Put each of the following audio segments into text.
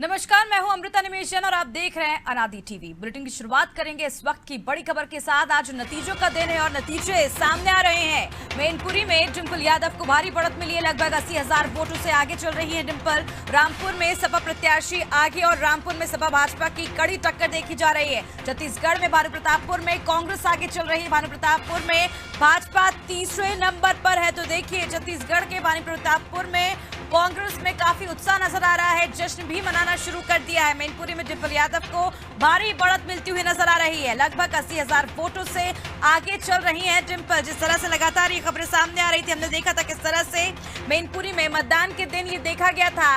नमस्कार, मैं हूं अमृता निमेशन और आप देख रहे हैं अनादि टीवी। बुलेटिन की शुरुआत करेंगे इस वक्त की बड़ी खबर के साथ। आज नतीजों का दिन है और नतीजे सामने आ रहे हैं। मैनपुरी में डिंपल यादव को भारी बढ़त मिली है, लगभग 80,000 वोटों से आगे चल रही है डिंपल। रामपुर में सपा प्रत्याशी आगे और रामपुर में सपा भाजपा की कड़ी टक्कर देखी जा रही है। छत्तीसगढ़ में भानु प्रतापपुर में कांग्रेस आगे चल रही है। भानु प्रतापपुर में भाजपा तीसरे नंबर पर है। तो देखिए, छत्तीसगढ़ के भानु प्रतापपुर में कांग्रेस में काफी उत्साह नजर आ रहा है, जश्न भी मनाना शुरू कर दिया है। मैनपुरी में डिंपल यादव को भारी बढ़त मिलती हुई नजर आ रही है, लगभग 80,000 वोटों से आगे चल रही हैं डिंपल। जिस तरह से लगातार ये खबरें सामने आ रही थी, हमने देखा था किस तरह से मैनपुरी में मतदान के दिन ये देखा गया था।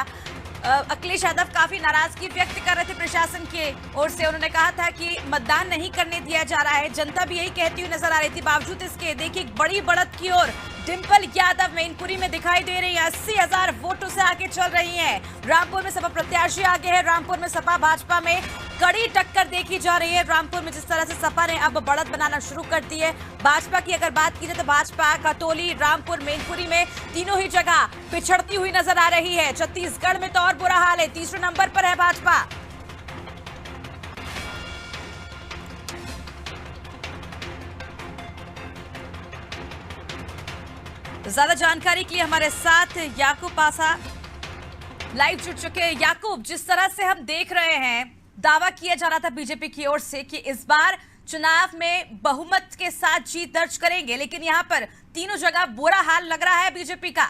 अखिलेश यादव काफी नाराजगी व्यक्त कर रहे थे प्रशासन की ओर से। उन्होंने कहा था कि मतदान नहीं करने दिया जा रहा है, जनता भी यही कहती हुई नजर आ रही थी। बावजूद इसके देखिए बड़ी बढ़त की ओर डिंपल यादव मैनपुरी में दिखाई दे रही है, 80,000 वोटों से आगे चल रही हैं। रामपुर में सपा प्रत्याशी आगे है, रामपुर में सपा भाजपा में कड़ी टक्कर देखी जा रही है। रामपुर में जिस तरह से सपा ने अब बढ़त बनाना शुरू कर दी है। भाजपा की अगर बात की जाए तो भाजपा खतौली, रामपुर, मैनपुरी में तीनों ही जगह पिछड़ती हुई नजर आ रही है। छत्तीसगढ़ में तो और बुरा हाल है, तीसरे नंबर पर है भाजपा। ज्यादा जानकारी के लिए हमारे साथ याकूब पासा लाइव जुड़ चुके हैं। याकूब, जिस तरह से हम देख रहे हैं, दावा किया जा रहा था बीजेपी की ओर से कि इस बार चुनाव में बहुमत के साथ जीत दर्ज करेंगे, लेकिन यहां पर तीनों जगह बुरा हाल लग रहा है बीजेपी का।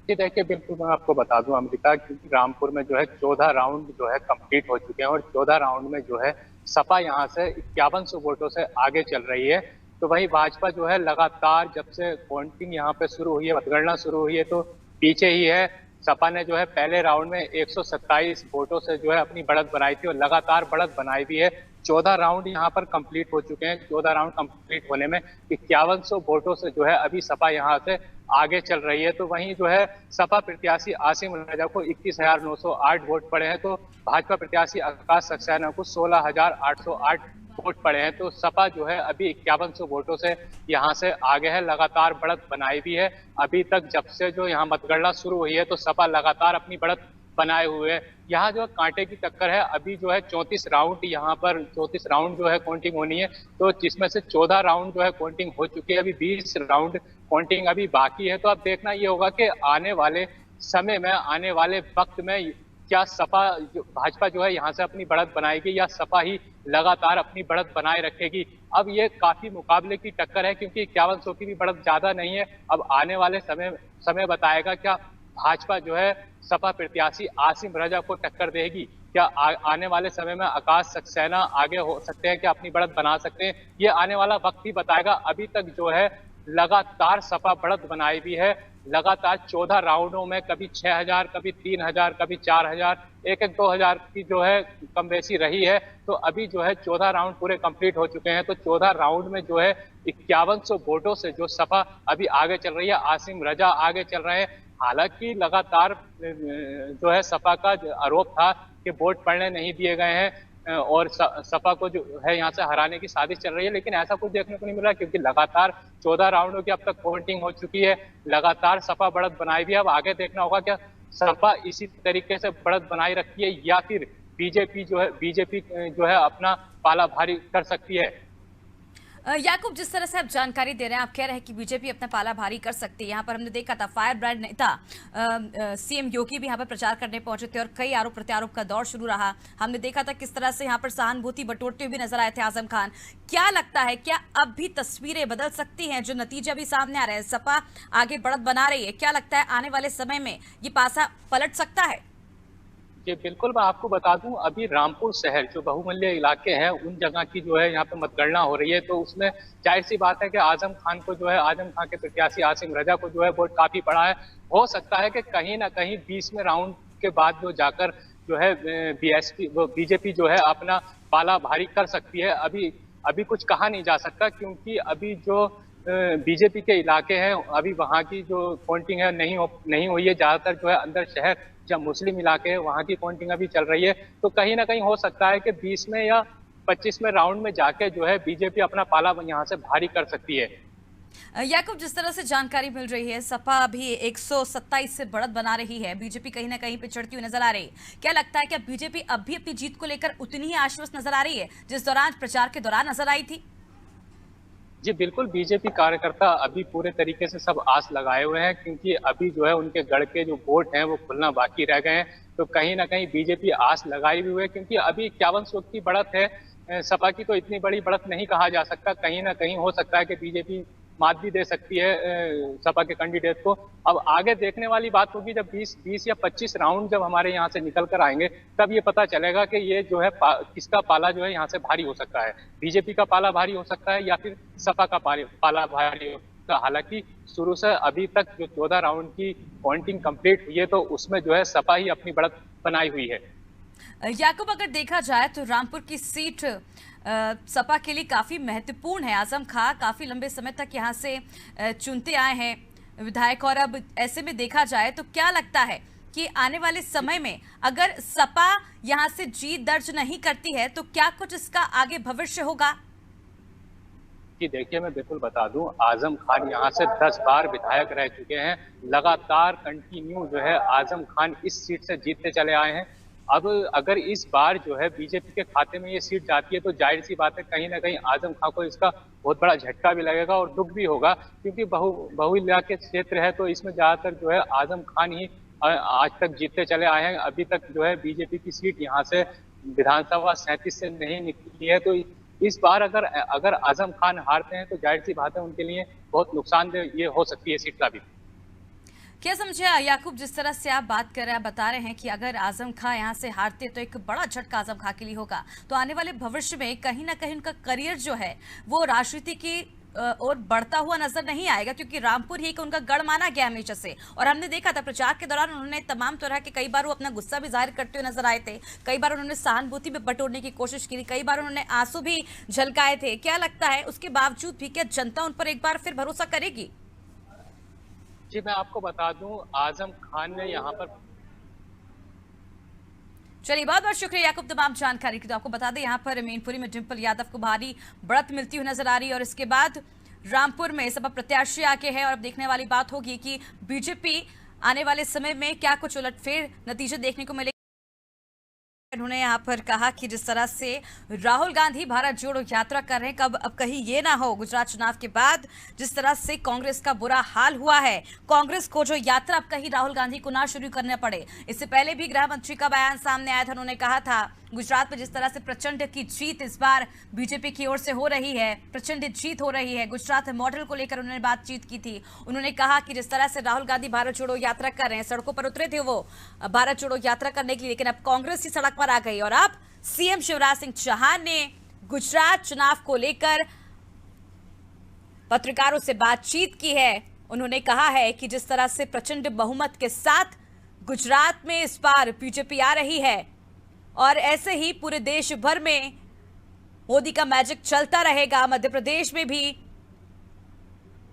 जी देखिए, बिल्कुल मैं आपको बता दूं अमृता, क्योंकि रामपुर में जो है 14 राउंड जो है कंप्लीट हो चुके हैं और 14 राउंड में जो है सपा यहां से 5100 वोटों से आगे चल रही है। तो वही भाजपा जो है लगातार जब से काउंटिंग यहाँ पे शुरू हुई है, मतगणना शुरू हुई है, तो पीछे ही है। सपा ने जो है पहले राउंड में 127 वोटों से जो है अपनी बढ़त बनाई थी और लगातार बढ़त बनाई भी है। 14 राउंड यहाँ पर कंप्लीट हो चुके हैं। 14 राउंड कंप्लीट होने में 5100 वोटों से जो है अभी सपा यहाँ से आगे चल रही है। तो वहीं जो है सपा प्रत्याशी आसिम राजा को 21,908 वोट पड़े हैं, तो भाजपा प्रत्याशी आकाश सक्सेना को 16,808 वोट पड़े हैं। तो सपा जो है अभी 5100 वोटों से यहाँ से आगे है, लगातार बढ़त बनाई भी है। अभी तक जब से जो यहाँ मतगणना शुरू हुई है तो सपा लगातार अपनी बढ़त बनाए हुए है। यहाँ जो कांटे की टक्कर है, अभी जो है 34 राउंड यहाँ पर 34 राउंड जो है काउंटिंग होनी है, तो जिसमें से 14 राउंड जो है काउंटिंग हो चुकी है, अभी 20 राउंड काउंटिंग अभी बाकी है। तो अब देखना ये होगा कि आने वाले समय में, आने वाले वक्त में क्या सपा भाजपा जो है यहाँ से अपनी बढ़त बनाएगी या सपा ही लगातार अपनी बढ़त बनाए रखेगी। अब ये काफी मुकाबले की टक्कर है, क्योंकि 5100 की भी बढ़त ज्यादा नहीं है। अब आने वाले समय बताएगा क्या भाजपा जो है सपा प्रत्याशी आसिम रजा को टक्कर देगी, क्या आने वाले समय में आकाश सक्सेना आगे हो सकते हैं, क्या अपनी बढ़त बना सकते हैं, ये आने वाला वक्त ही बताएगा। अभी तक जो है लगातार सपा बढ़त बनाई भी है, लगातार 14 राउंडों में कभी 6,000, कभी 3,000, कभी 4,000, एक 2,000 की जो है कम बेसी रही है। तो अभी जो है 14 राउंड पूरे कंप्लीट हो चुके हैं, तो 14 राउंड में जो है 5100 वोटों से जो सपा अभी आगे चल रही है, आसिम रजा आगे चल रहे हैं। हालांकि लगातार जो है सपा का आरोप था कि वोट पड़ने नहीं दिए गए हैं और सपा को जो है यहाँ से हराने की साजिश चल रही है, लेकिन ऐसा कुछ देखने को नहीं मिल रहा, क्योंकि लगातार 14 राउंडों की अब तक काउंटिंग हो चुकी है, लगातार सपा बढ़त बनाई भी है। अब आगे देखना होगा क्या सपा इसी तरीके से बढ़त बनाई रखती है या फिर बीजेपी जो है अपना पाला भारी कर सकती है। याकूब, जिस तरह से आप जानकारी दे रहे हैं, आप कह रहे हैं कि बीजेपी अपना पाला भारी कर सकती है। यहाँ पर हमने देखा था फायर ब्रांड नेता सीएम योगी भी यहाँ पर प्रचार करने पहुंचे थे और कई आरोप प्रत्यारोप का दौर शुरू रहा। हमने देखा था किस तरह से यहाँ पर सहानुभूति बटोरते हुए भी नजर आए थे आजम खान। क्या लगता है, क्या अब भी तस्वीरें बदल सकती हैं? जो नतीजा भी सामने आ रहे हैं, सपा आगे बढ़त बना रही है, क्या लगता है आने वाले समय में ये पासा पलट सकता है? जी बिल्कुल, मैं आपको बता दूं, अभी रामपुर शहर जो बहुमूल्य इलाके हैं, उन जगह की जो है यहाँ पे मतगणना हो रही है, तो उसमें जाहिर सी बात है कि आजम खान को जो है, आजम खान के प्रत्याशी आसिम रजा को जो है वोट काफी पड़ा है। हो सकता है कि कहीं ना कहीं 20वें राउंड के बाद जो जाकर जो है बीजेपी जो है अपना पाला भारी कर सकती है। अभी कुछ कहा नहीं जा सकता, क्योंकि अभी जो बीजेपी के इलाके हैं, अभी वहाँ की जो काउंटिंग है नहीं हुई है। ज्यादातर जो है अंदर शहर जब मुस्लिम इलाके हैं वहाँ की काउंटिंग अभी चल रही है, तो कहीं ना कहीं हो सकता है कि 20वें या 25वें राउंड में जाके जो है बीजेपी अपना पाला यहाँ से भारी कर सकती है। याकूब, जिस तरह से जानकारी मिल रही है, सपा अभी 127 से बढ़त बना रही है, बीजेपी कहीं ना कहीं पे चढ़ती हुई नजर आ रही है। क्या लगता है कि बीजेपी अब भी अपनी जीत को लेकर उतनी ही आश्वस्त नजर आ रही है जिस दौरान प्रचार के दौरान नजर आई थी? जी बिल्कुल, बीजेपी कार्यकर्ता अभी पूरे तरीके से सब आस लगाए हुए हैं, क्योंकि अभी जो है उनके गढ़ के जो वोट हैं वो खुलना बाकी रह गए हैं। तो कहीं ना कहीं बीजेपी आस लगाई हुई है, क्योंकि अभी 51 की बढ़त है। सपा की तो इतनी बड़ी बढ़त नहीं कहा जा सकता। कहीं ना कहीं हो सकता है कि बीजेपी मात भी दे सकती है सपा के कैंडिडेट को। अब आगे देखने वाली बात होगी, जब 20 या 25 राउंड जब हमारे यहाँ से निकल कर आएंगे, तब ये पता चलेगा कि ये जो है किसका पाला जो है यहाँ से भारी हो सकता है। बीजेपी का पाला भारी हो सकता है या फिर सपा का पाला भारी हो सकता है। हालांकि शुरू से अभी तक जो 14 राउंड की काउंटिंग कंप्लीट हुई है, तो उसमें जो है सपा ही अपनी बढ़त बनाई हुई है। याकूब, अगर देखा जाए तो रामपुर की सीट सपा के लिए काफी महत्वपूर्ण है। आजम खां काफी लंबे समय तक यहाँ से चुनते आए हैं विधायक, और अब ऐसे में देखा जाए तो क्या लगता है कि आने वाले समय में अगर सपा यहाँ से जीत दर्ज नहीं करती है तो क्या कुछ इसका आगे भविष्य होगा? कि देखिए, मैं बिल्कुल बता दूं, आजम खान यहाँ से 10 बार विधायक रह चुके हैं। लगातार कंटिन्यू जो है आजम खान इस सीट से जीतते चले आए हैं। अब अगर इस बार जो है बीजेपी के खाते में ये सीट जाती है, तो जाहिर सी बात है कहीं ना कहीं आजम खान को इसका बहुत बड़ा झटका भी लगेगा और दुख भी होगा, क्योंकि बहु इलाके क्षेत्र है, तो इसमें ज्यादातर जो है आजम खान ही आज तक जीतते चले आए हैं। अभी तक जो है बीजेपी की सीट यहाँ से विधानसभा 37 से नहीं निकली है। तो इस बार अगर अगर आजम खान हारते हैं, तो जाहिर सी बात है उनके लिए बहुत नुकसानदेह ये हो सकती है सीट का भी। क्या समझे याकूब, जिस तरह से आप बात कर रहे हैं, बता रहे हैं कि अगर आजम खां यहाँ से हारते तो एक बड़ा झटका आजम खां के लिए होगा, तो आने वाले भविष्य में कहीं ना कहीं उनका करियर जो है वो राजनीति की और बढ़ता हुआ नजर नहीं आएगा, क्योंकि रामपुर ही उनका गढ़ माना गया हमेशा से। और हमने देखा था प्रचार के दौरान उन्होंने तमाम तरह के, कई बार वो अपना गुस्सा भी जाहिर करते हुए नजर आए थे, कई बार उन्होंने सहानुभूति में बटोरने की कोशिश की थी, कई बार उन्होंने आंसू भी झलकाए थे। क्या लगता है उसके बावजूद भी क्या जनता उन पर एक बार फिर भरोसा करेगी? जी मैं आपको बता दूं, आजम खान ने यहाँ पर चलिए, बहुत बहुत शुक्रिया याकूब तमाम जानकारी की। तो आपको बता दें यहाँ पर मैनपुरी में डिंपल यादव को भारी बढ़त मिलती हुई नजर आ रही है, और इसके बाद रामपुर में सपा प्रत्याशी आके है। और अब देखने वाली बात होगी कि बीजेपी आने वाले समय में क्या कुछ उलटफेर नतीजे देखने को मिले। उन्होंने यहाँ पर कहा कि जिस तरह से राहुल गांधी भारत जोड़ो यात्रा कर रहे हैं, कब अब कहीं ये ना हो गुजरात चुनाव के बाद जिस तरह से कांग्रेस का बुरा हाल हुआ है, कांग्रेस को जो यात्रा अब कहीं राहुल गांधी को ना शुरू करना पड़े। इससे पहले भी गृह मंत्री का बयान सामने आया था, उन्होंने कहा था गुजरात में जिस तरह से प्रचंड की जीत इस बार बीजेपी की ओर से हो रही है, प्रचंड जीत हो रही है, गुजरात मॉडल को लेकर उन्होंने बातचीत की थी। उन्होंने कहा कि जिस तरह से राहुल गांधी भारत जोड़ो यात्रा कर रहे हैं, सड़कों पर उतरे थे वो भारत जोड़ो यात्रा करने के लिए, लेकिन अब कांग्रेस की सड़क पर आ गई। और अब सीएम शिवराज सिंह चौहान ने गुजरात चुनाव को लेकर पत्रकारों से बातचीत की है। उन्होंने कहा है कि जिस तरह से प्रचंड बहुमत के साथ गुजरात में इस बार बीजेपी आ रही है, और ऐसे ही पूरे देश भर में मोदी का मैजिक चलता रहेगा। मध्य प्रदेश में भी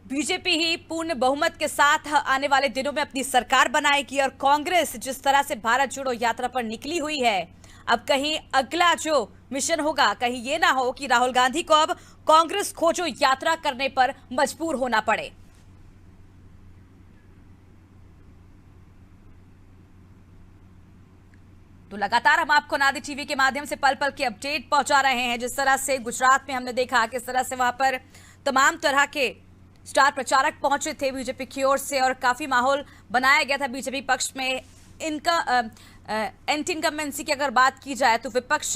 बीजेपी ही पूर्ण बहुमत के साथ आने वाले दिनों में अपनी सरकार बनाएगी। और कांग्रेस जिस तरह से भारत जोड़ो यात्रा पर निकली हुई है, अब कहीं अगला जो मिशन होगा, कहीं ये ना हो कि राहुल गांधी को अब कांग्रेस खोजो यात्रा करने पर मजबूर होना पड़े। तो लगातार हम आपको अनादि टीवी के माध्यम से पल पल की अपडेट पहुंचा रहे हैं। जिस तरह से गुजरात में हमने देखा किस तरह से वहां पर तमाम तरह के स्टार प्रचारक पहुंचे थे बीजेपी की ओर से, और काफी माहौल बनाया गया था बीजेपी पक्ष में। इनका एंटी इनकम्बेंसी की अगर बात की जाए तो विपक्ष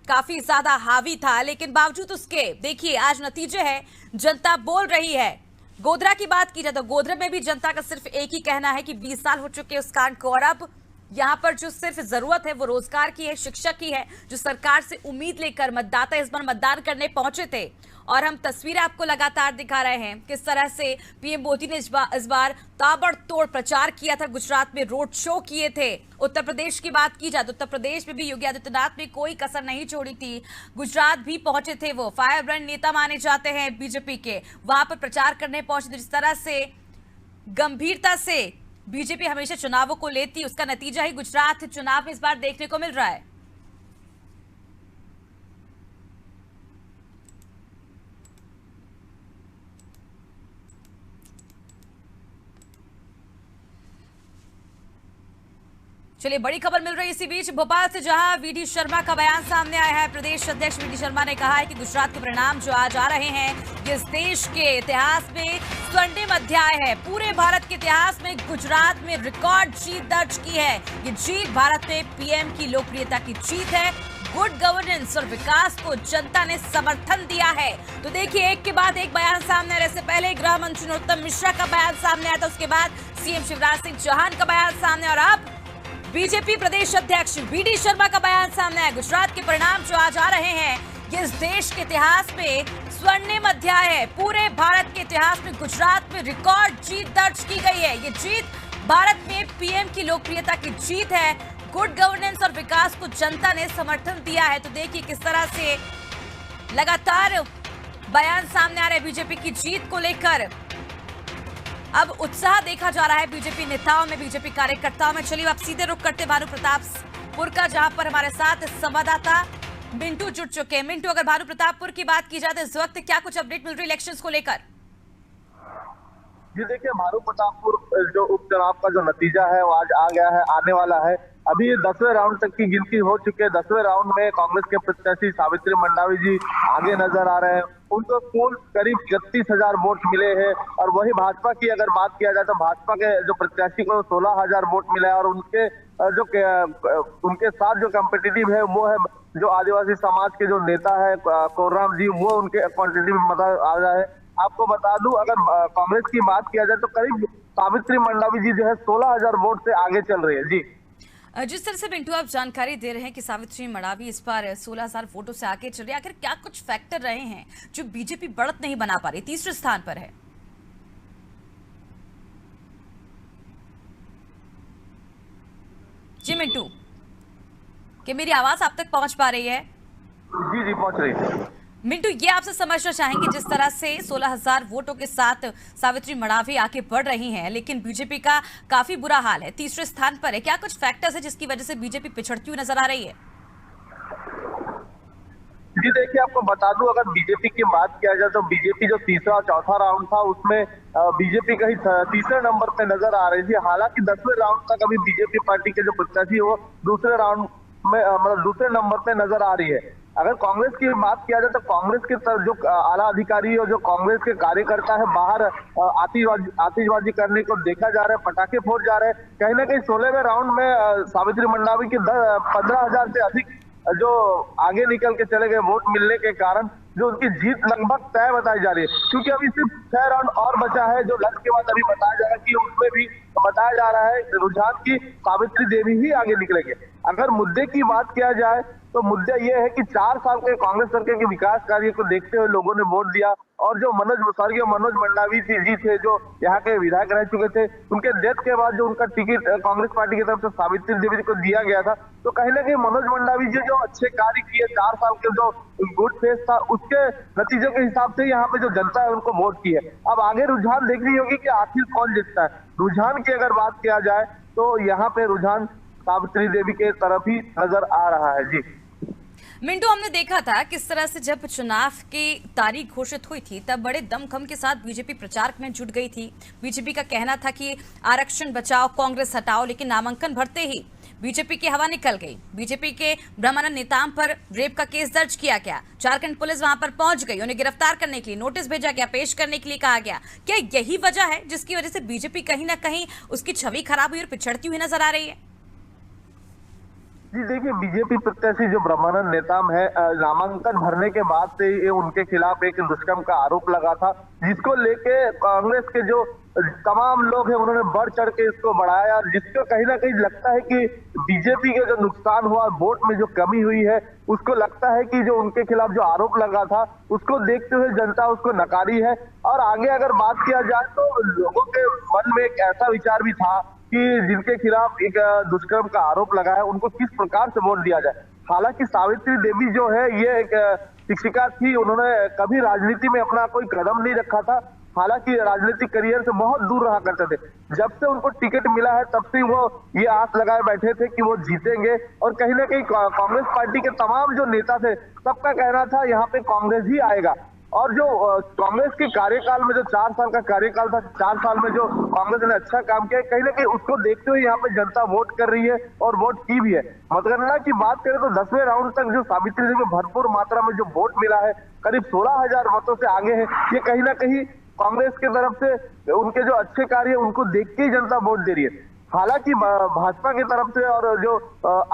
काफी ज्यादा हावी था, लेकिन बावजूद उसके देखिए आज नतीजे हैं, जनता बोल रही है। गोधरा की बात की जाए तो गोधरा में भी जनता का सिर्फ एक ही कहना है कि 20 साल हो चुके उस कांड को, और अब यहाँ पर जो सिर्फ जरूरत है वो रोजगार की है, शिक्षा की है, जो सरकार से उम्मीद लेकर मतदाता इस बार मतदान करने पहुंचे थे। और हम तस्वीरें आपको लगातार दिखा रहे हैं किस तरह से पीएम मोदी ने इस बार ताबड़तोड़ प्रचार किया था, गुजरात में रोड शो किए थे। उत्तर प्रदेश की बात की जाए तो उत्तर प्रदेश में भी योगी आदित्यनाथ ने कोई कसर नहीं छोड़ी थी, गुजरात भी पहुंचे थे। वो फायर ब्रांड नेता माने जाते हैं बीजेपी के, वहां पर प्रचार करने पहुंचे थे। जिस तरह से गंभीरता से बीजेपी हमेशा चुनावों को लेती, उसका नतीजा ही गुजरात चुनाव में इस बार देखने को मिल रहा है। चलिए, बड़ी खबर मिल रही है इसी बीच भोपाल से, जहां वीडी शर्मा का बयान सामने आया है। प्रदेश अध्यक्ष वीडी शर्मा ने कहा है कि गुजरात के परिणाम जो आज आ रहे हैं ये इस देश के इतिहास में स्वर्णिम अध्याय है। पूरे भारत के इतिहास में गुजरात में रिकॉर्ड जीत दर्ज की है। ये जीत भारत में पीएम की लोकप्रियता की जीत है। गुड गवर्नेंस और विकास को जनता ने समर्थन दिया है। तो देखिए, एक के बाद एक बयान सामने आ रहे। इससे पहले गृह मंत्री नरोत्तम मिश्रा का बयान सामने आया था, उसके बाद सीएम शिवराज सिंह चौहान का बयान सामने, और अब बीजेपी प्रदेश अध्यक्ष वीडी शर्मा का बयान सामने आया। गुजरात के परिणाम जो आज आ रहे हैं ये इस देश के इतिहास में स्वर्णिम अध्याय है। पूरे भारत के इतिहास में गुजरात में रिकॉर्ड जीत दर्ज की गई है। ये जीत भारत में पीएम की लोकप्रियता की जीत है। गुड गवर्नेंस और विकास को जनता ने समर्थन दिया है। तो देखिए किस तरह से लगातार बयान सामने आ रहे हैं बीजेपी की जीत को लेकर। अब उत्साह देखा जा रहा है बीजेपी नेताओं में, बीजेपी कार्यकर्ताओं में। चलिए अब सीधे रुख करते भानु प्रतापपुर का, जहां पर हमारे साथ संवाददाता मिंटू जुड़ चुके हैं। मिंटू, अगर भानु प्रतापपुर की बात की जाए तो इस वक्त क्या कुछ अपडेट मिल रही है इलेक्शंस को लेकर? जी देखिए, भानु प्रतापपुर जो उपचुनाव का जो नतीजा है वो आज आ गया है, आने वाला है। अभी 10वें राउंड तक की गिनती हो चुकी है। 10वें राउंड में कांग्रेस के प्रत्याशी सावित्री मंडावी जी आगे नजर आ रहे हैं। उनको कुल करीब 31,000 वोट मिले हैं। और वही भाजपा की अगर बात किया जाए तो भाजपा के जो प्रत्याशी को 16,000 वोट मिला है। और उनके उनके साथ जो कॉम्पिटिटिव है वो है जो आदिवासी समाज के जो नेता है कोर्राम जी, वो उनके क्वांटिटी में मदद आ रहा है। आपको बता दूं, अगर कांग्रेस की बात किया जाए तो करीब सावित्री मंडावी जी जो है 16,000 वोट से आगे चल रही है। जी, जिस तरह से मिंटू आप जानकारी दे रहे हैं कि सावित्री मंडावी इस बार 16,000 वोटों से आगे चल रही है, आखिर क्या कुछ फैक्टर रहे हैं जो बीजेपी बढ़त नहीं बना पा रही, तीसरे स्थान पर है? जी मिंटू, क्या मेरी आवाज आप तक पहुंच पा रही है? जी जी पहुंच रही है। मिंटू, ये आपसे समझना चाहेंगे, जिस तरह से 16,000 वोटों के साथ सावित्री मंडावी आगे बढ़ रही हैं, लेकिन बीजेपी का काफी बुरा हाल है, तीसरे स्थान पर है। क्या कुछ फैक्टर्स है जिसकी वजह से बीजेपी पिछड़ती हुई नजर आ रही है? जी देखिए, आपको बता दूं, अगर बीजेपी की बात किया जाए तो बीजेपी जो तीसरा और चौथा राउंड था उसमें बीजेपी कहीं तीसरे नंबर पे नजर आ रही थी। हालांकि 10वें राउंड तक अभी बीजेपी पार्टी के जो प्रत्याशी वो दूसरे राउंड में मतलब दूसरे नंबर पे नजर आ रही है। अगर कांग्रेस की बात किया जाए तो कांग्रेस के जो आला अधिकारी और जो कांग्रेस के कार्यकर्ता है बाहर आतिशबाजी करने को देखा जा रहा है, पटाखे फोड़ जा रहे हैं। कहीं ना कहीं 16वें राउंड में सावित्री मंडावी के 15,000 से अधिक जो आगे निकल के चले गए वोट मिलने के कारण जो उनकी जीत लगभग तय बताई जा रही है। क्योंकि अभी सिर्फ 6 राउंड और बचा है, जो लंच के बाद अभी बताया जा रहा है कि उसमें भी बताया जा रहा है रुझान की सावित्री देवी ही आगे निकलेंगे। अगर मुद्दे की बात किया जाए तो मुद्दा यह है कि 4 साल के कांग्रेस सरकार के विकास कार्य को देखते हुए लोगों ने वोट दिया। और जो स्वर्गीय मनोज मंडावी जी थे, जो यहाँ के विधायक रह चुके थे, उनके डेथ के बाद जो उनका टिकट कांग्रेस पार्टी की तरफ से सावित्री देवी को दिया गया था, तो कहीं ना कहीं मनोज मंडावी जी जो अच्छे कार्य किए, 4 साल के जो गुड फेस था, उसके नतीजों के हिसाब से यहाँ पे जो जनता है उनको वोट की है। अब आगे रुझान देखनी होगी कि आखिर कौन जीतता है। रुझान की अगर बात किया जाए तो यहाँ पे रुझान सावित्री देवी के तरफ ही नजर आ रहा है। जी मिंटू, हमने देखा था किस तरह से जब चुनाव की तारीख घोषित हुई थी तब बड़े दमखम के साथ बीजेपी प्रचार में जुट गई थी। बीजेपी का कहना था कि आरक्षण बचाओ, कांग्रेस हटाओ, लेकिन नामांकन भरते ही बीजेपी की हवा निकल गई। बीजेपी के ब्रह्मानंद नेताम पर रेप का केस दर्ज किया गया। झारखंड पुलिस वहां पर पहुंच गई, उन्हें गिरफ्तार करने के लिए नोटिस भेजा गया, पेश करने के लिए कहा गया। क्या यही वजह है जिसकी वजह से बीजेपी कहीं ना कहीं उसकी छवि खराब हुई और पिछड़ती हुई नजर आ रही है? जी देखिए, बीजेपी प्रत्याशी जो ब्रह्मानंद नेताम है, नामांकन भरने के बाद से ये उनके खिलाफ एक दुष्कर्म का आरोप लगा था, जिसको लेके कांग्रेस के जो तमाम लोग हैं उन्होंने बढ़ चढ़ के इसको बढ़ाया। जिसको कहीं ना कहीं लगता है कि बीजेपी के जो नुकसान हुआ, वोट में जो कमी हुई है, उसको लगता है कि जो उनके खिलाफ जो आरोप लगा था उसको देखते हुए जनता उसको नकारी है। और आगे अगर बात किया जाए तो लोगों के मन में एक ऐसा विचार भी था कि जिनके खिलाफ एक दुष्कर्म का आरोप लगा है उनको किस प्रकार से वोट दिया जाए। हालांकि सावित्री देवी जो है ये एक शिक्षिका थी, उन्होंने कभी राजनीति में अपना कोई कदम नहीं रखा था। हालांकि राजनीतिक करियर से बहुत दूर रहा करते थे। जब से उनको टिकट मिला है तब से वो ये आस लगाए बैठे थे कि वो जीतेंगे। और कहीं ना कहीं कांग्रेस पार्टी के तमाम जो नेता थे सबका कहना था यहाँ पे कांग्रेस ही आएगा। और जो कांग्रेस के कार्यकाल में जो 4 साल का कार्यकाल था, 4 साल में जो कांग्रेस ने अच्छा काम किया, कहीं ना कहीं उसको देखते हुए यहाँ पे जनता वोट कर रही है और वोट की भी है। मतगणना की बात करें तो 10वें राउंड तक जो सावित्री देवी में भरपूर मात्रा में जो वोट मिला है, करीब 16,000 मतों से आगे है। ये कहीं ना कहीं कांग्रेस की तरफ से उनके जो अच्छे कार्य है उनको देख के ही जनता वोट दे रही है। हालांकि भाजपा की तरफ से और जो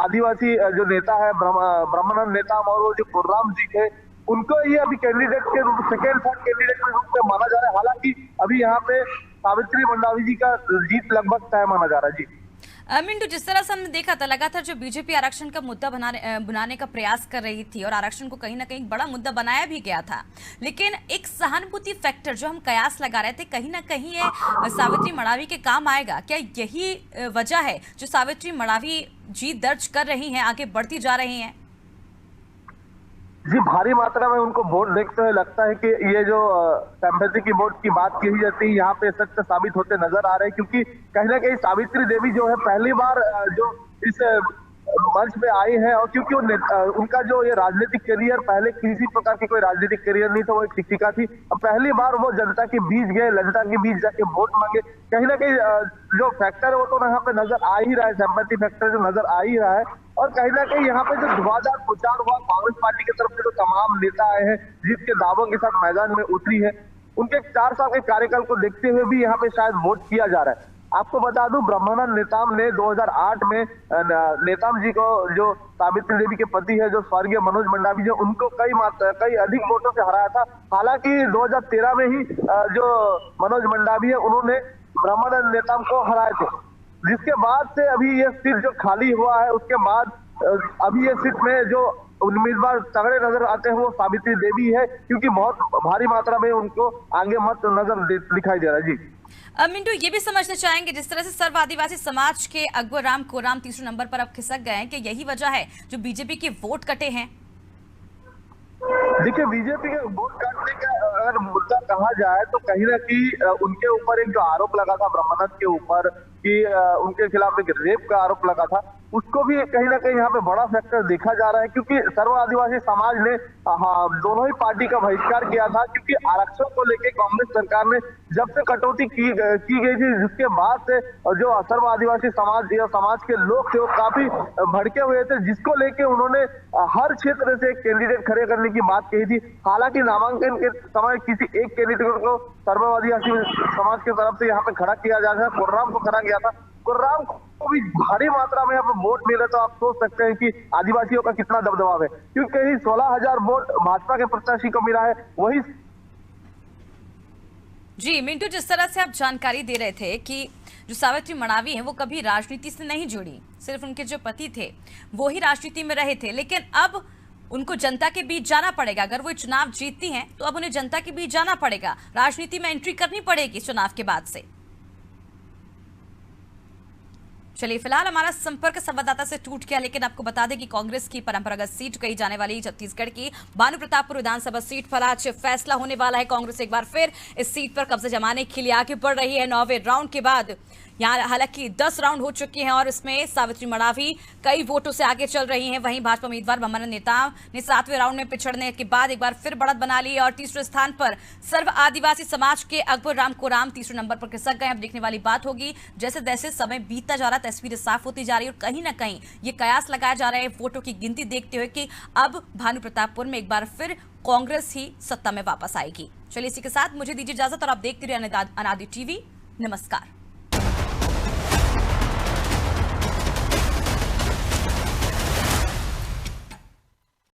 आदिवासी जो नेता है ब्रह्मानंद नेताम और वो जो कुर्राम जी थे, उनको ये अभी कैंडिडेट के रूप सेकेंड थर्ड कैंडिडेट के रूप में माना जा रहा है। हालांकि अभी यहाँ पे सावित्री मंडावी जी का जीत लगभग तय माना जा रहा है। जी मिंटू, जिस तरह से हमने देखा था लगातार जो बीजेपी आरक्षण का मुद्दा बनाने का प्रयास कर रही थी और आरक्षण को कहीं ना कहीं बड़ा मुद्दा बनाया भी गया था, लेकिन एक सहानुभूति फैक्टर जो हम कयास लगा रहे थे कहीं ना कहीं ये सावित्री मंडावी के काम आएगा। क्या यही वजह है जो सावित्री मंडावी जीत दर्ज कर रही हैं, आगे बढ़ती जा रही हैं? जी, भारी मात्रा में उनको वोट देखते हुए लगता है कि ये जो सिंपैथी की वोट की बात कही जाती है यहाँ पे सत्य साबित होते नजर आ रहे हैं, क्योंकि कहीं ना कहीं सावित्री देवी जो है पहली बार जो इस मंच पे आई है, और क्योंकि उनका जो ये राजनीतिक करियर पहले किसी प्रकार की कोई राजनीतिक करियर नहीं था, वो एक शिक्षिका थी। अब पहली बार वो जनता के बीच गए, जनता के बीच जाके वोट मांगे। कहीं ना कहीं जो फैक्टर है वो तो यहाँ पे नजर आ ही रहा है, सिंपैथी फैक्टर जो नजर आ ही रहा है। और कहीं ना कहीं यहाँ पे जो धुआंधार प्रचार हुआ कांग्रेस पार्टी की तरफ से, जो तमाम नेता आए हैं जीत के दावों के साथ मैदान में उतरी है, उनके 4 साल के कार्यकाल को देखते हुए भी यहाँ पे शायद वोट किया जा रहा है। आपको बता दूं, ब्रह्मानंद नेताम ने 2008 में नेताम जी को, जो सावित्री देवी के पति है, जो स्वर्गीय मनोज मंडावी जी, उनको कई अधिक वोटों से हराया था। हालांकि 2013 में ही जो मनोज मंडावी है उन्होंने ब्रह्मानंद नेताम को हराए थे, जिसके बाद से अभी ये सीट जो खाली हुआ है, उसके बाद अभी ये सीट में जो उम्मीदवार तगड़े नजर आते हैं वो सावित्री देवी है, क्योंकि बहुत भारी मात्रा में उनको आगे मत नजर दिखाई दे रहा है। जी मिंटू, ये भी समझना चाहेंगे जिस तरह से सर्व आदिवासी समाज के अकबर राम कोराम तीसरे नंबर पर अब खिसक गए हैं, कि यही वजह है जो बीजेपी के वोट कटे हैं? देखिए, बीजेपी के वोट काटने का अगर मुद्दा कहा जाए तो कहीं ना कहीं उनके ऊपर एक जो आरोप लगा था ब्रह्मानंद के ऊपर कि उनके खिलाफ एक रेप का आरोप लगा था, उसको भी कहीं ना कहीं यहाँ पे बड़ा फैक्टर देखा जा रहा है, क्योंकि सर्व आदिवासी समाज ने दोनों ही पार्टी का बहिष्कार किया था, क्योंकि आरक्षण को लेकर कांग्रेस सरकार ने जब से कटौती की गई थी, जिसके बाद से जो सर्व आदिवासी समाज या समाज के लोग थे वो काफी भड़के हुए थे, जिसको लेके उन्होंने हर क्षेत्र से एक कैंडिडेट खड़े करने की बात कही थी। हालांकि नामांकन के समय किसी एक कैंडिडेट को सर्व आदिवासी समाज की तरफ से यहाँ पे खड़ा किया जा रहा है, कुर्राम को खड़ा किया था। कुर्राम को भी भारी मात्रा में यहाँ पे वोट मिले, तो आप सोच सकते हैं कि आदिवासियों का कितना दबदबा है, क्योंकि कहीं 16,000 वोट भाजपा के प्रत्याशी को मिला है। वही जी मिंटू, जिस तरह से आप जानकारी दे रहे थे कि जो सावित्री मंडावी हैं वो कभी राजनीति से नहीं जुड़ी, सिर्फ उनके जो पति थे वो ही राजनीति में रहे थे, लेकिन अब उनको जनता के बीच जाना पड़ेगा। अगर वो चुनाव जीतती हैं तो अब उन्हें जनता के बीच जाना पड़ेगा, राजनीति में एंट्री करनी पड़ेगी चुनाव के बाद से। चलिए, फिलहाल हमारा संपर्क संवाददाता से टूट गया, लेकिन आपको बता दें कि कांग्रेस की परंपरागत सीट कही जाने वाली छत्तीसगढ़ की भानु प्रतापपुर विधानसभा सीट पर आज फैसला होने वाला है। कांग्रेस एक बार फिर इस सीट पर कब्जा जमाने के लिए आगे बढ़ रही है 9वें राउंड के बाद। यहाँ हालांकि 10 राउंड हो चुके हैं और इसमें सावित्री मंडावी कई वोटों से आगे चल रही हैं। वहीं भाजपा उम्मीदवार ब्रह्मानंद नेताम ने 7वें राउंड में पिछड़ने के बाद एक बार फिर बढ़त बना ली और तीसरे स्थान पर सर्व आदिवासी समाज के अकबर राम कोराम तीसरे नंबर पर खिसक गए। अब देखने वाली बात होगी, जैसे जैसे समय बीतता जा रहा है तस्वीरें साफ होती जा रही है और कहीं ना कहीं ये कयास लगाया जा रहा है वोटों की गिनती देखते हुए कि अब भानु प्रतापपुर में एक बार फिर कांग्रेस ही सत्ता में वापस आएगी। चलिए, इसी के साथ मुझे दीजिए इजाजत और आप देखते रहिए अनादि टीवी। नमस्कार।